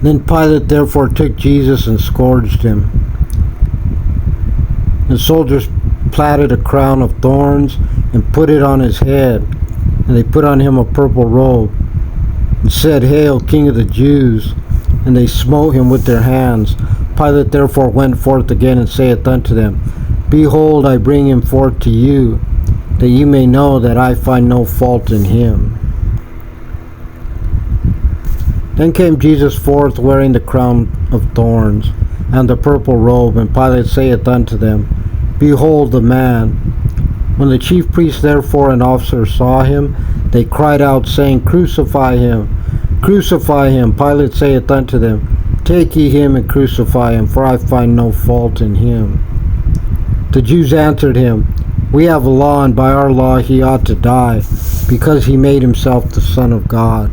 Then Pilate therefore took Jesus and scourged him. The soldiers platted a crown of thorns and put it on his head, and they put on him a purple robe, and said, Hail, King of the Jews! And they smote him with their hands. Pilate therefore went forth again and saith unto them, Behold, I bring him forth to you, that ye may know that I find no fault in him. Then came Jesus forth wearing the crown of thorns and the purple robe, and Pilate saith unto them, Behold the man. When the chief priests therefore and officers saw him, they cried out, saying, Crucify him! Crucify him! Pilate saith unto them, Take ye him and crucify him, for I find no fault in him. The Jews answered him, We have a law, and by our law he ought to die, because he made himself the Son of God.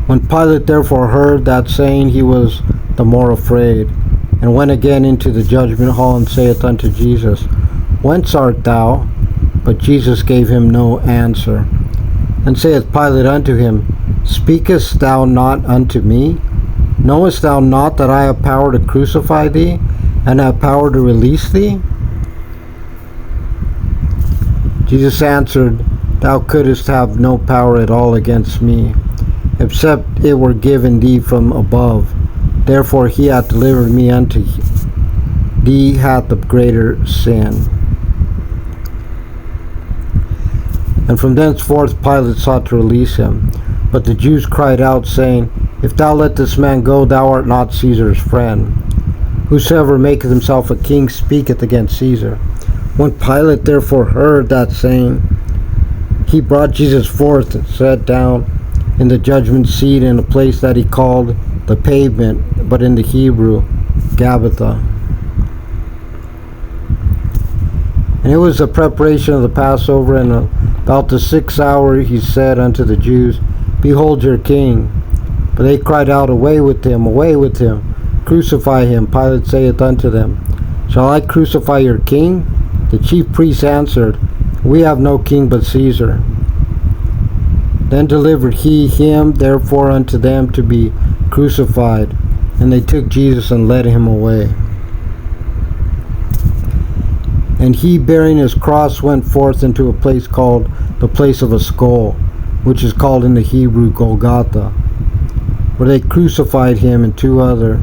When Pilate therefore heard that saying, he was the more afraid, and went again into the judgment hall, and saith unto Jesus, Whence art thou? But Jesus gave him no answer. And saith Pilate unto him, Speakest thou not unto me? Knowest thou not that I have power to crucify thee, and have power to release thee? Jesus answered, Thou couldst have no power at all against me, except it were given thee from above. Therefore he hath delivered me unto thee hath the greater sin. And from thenceforth Pilate sought to release him. But the Jews cried out, saying, If thou let this man go, thou art not Caesar's friend. Whosoever maketh himself a king speaketh against Caesar. When Pilate therefore heard that saying, he brought Jesus forth and sat down in the judgment seat in a place that he called the Pavement, but in the Hebrew, Gabbatha. And it was the preparation of the Passover, and about the 6th hour he said unto the Jews, Behold your king. But they cried out, Away with him, crucify him. Pilate saith unto them, Shall I crucify your king? The chief priests answered, We have no king but Caesar. Then delivered he him therefore unto them to be crucified. And they took Jesus and led him away. And he, bearing his cross, went forth into a place called the place of a skull, which is called in the Hebrew Golgotha, where they crucified him and 2 other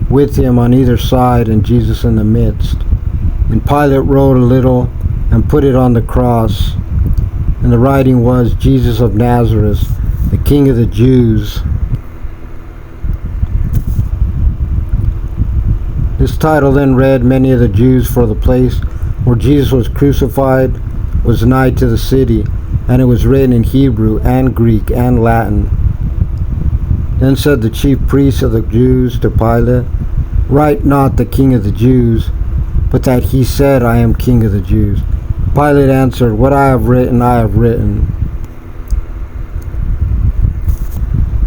with him on either side, and Jesus in the midst. And Pilate wrote a little and put it on the cross, and the writing was, Jesus of Nazareth, the King of the Jews. This title then read many of the Jews, for the place where Jesus was crucified was nigh to the city, and it was written in Hebrew and Greek and Latin. Then said the chief priests of the Jews to Pilate, Write not the King of the Jews, but that he said, I am King of the Jews. Pilate answered, What I have written, I have written.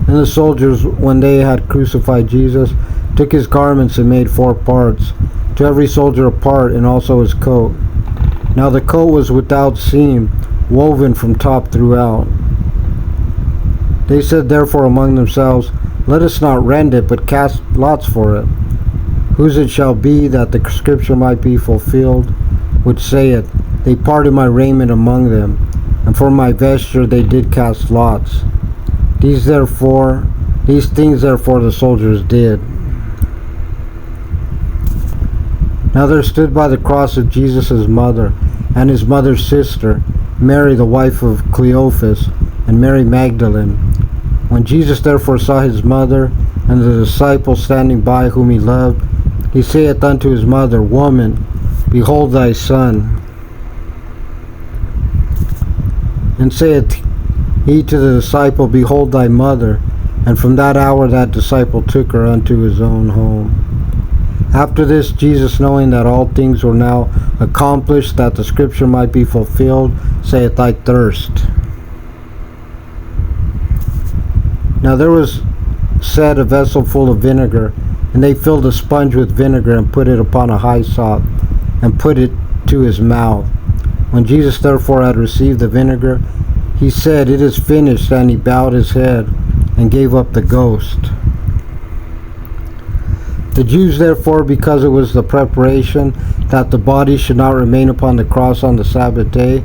And the soldiers, when they had crucified Jesus, took his garments and made 4 parts, to every soldier a part, and also his coat. Now the coat was without seam, woven from top throughout. They said therefore among themselves, Let us not rend it, but cast lots for it, whose it shall be, that the scripture might be fulfilled, which saith, They parted my raiment among them, and for my vesture they did cast lots. These things therefore the soldiers did. Now there stood by the cross of Jesus his mother, and his mother's sister, Mary the wife of Cleophas, and Mary Magdalene. When Jesus therefore saw his mother, and the disciple standing by whom he loved, he saith unto his mother, Woman, behold thy son. And saith he to the disciple, Behold thy mother. And from that hour that disciple took her unto his own home. After this, Jesus, knowing that all things were now accomplished, that the scripture might be fulfilled, saith, I thirst. Now there was set a vessel full of vinegar, and they filled a sponge with vinegar, and put it upon a hyssop, and put it to his mouth. When Jesus therefore had received the vinegar, he said, "It is finished," and he bowed his head and gave up the ghost. The Jews therefore, because it was the preparation that the body should not remain upon the cross on the Sabbath day,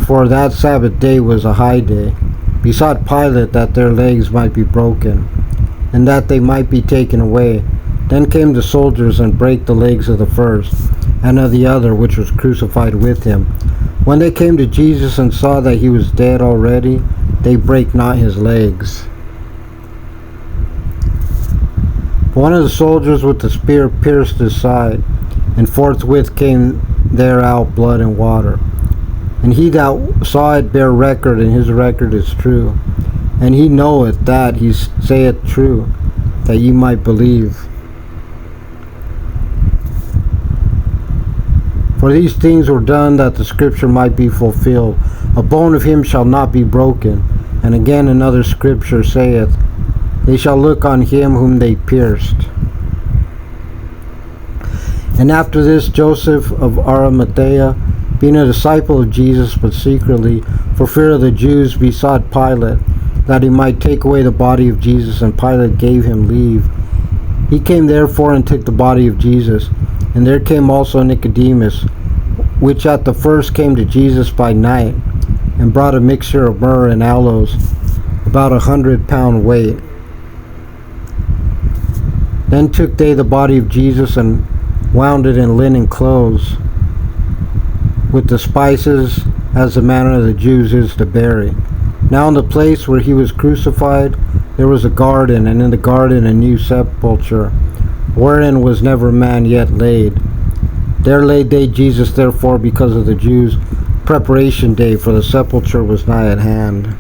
for that Sabbath day was a high day, besought Pilate that their legs might be broken, and that they might be taken away. Then came the soldiers and brake the legs of the first, and of the other which was crucified with him. When they came to Jesus and saw that he was dead already, they brake not his legs. One of the soldiers with the spear pierced his side, and forthwith came there out blood and water. And he that saw it bare record, and his record is true. And he knoweth that he saith true, that ye might believe. For these things were done that the scripture might be fulfilled. A bone of him shall not be broken. And again another scripture saith, they shall look on him whom they pierced. And after this, Joseph of Arimathea, being a disciple of Jesus, but secretly, for fear of the Jews, besought Pilate that he might take away the body of Jesus, and Pilate gave him leave. He came therefore and took the body of Jesus. And there came also Nicodemus, which at the first came to Jesus by night, and brought a mixture of myrrh and aloes, about 100-pound weight. Then took they the body of Jesus, and wound it in linen clothes, with the spices, as the manner of the Jews is to bury. Now in the place where he was crucified there was a garden, and in the garden a new sepulchre, wherein was never man yet laid. There laid they Jesus therefore, because of the Jews' preparation day, for the sepulchre was nigh at hand.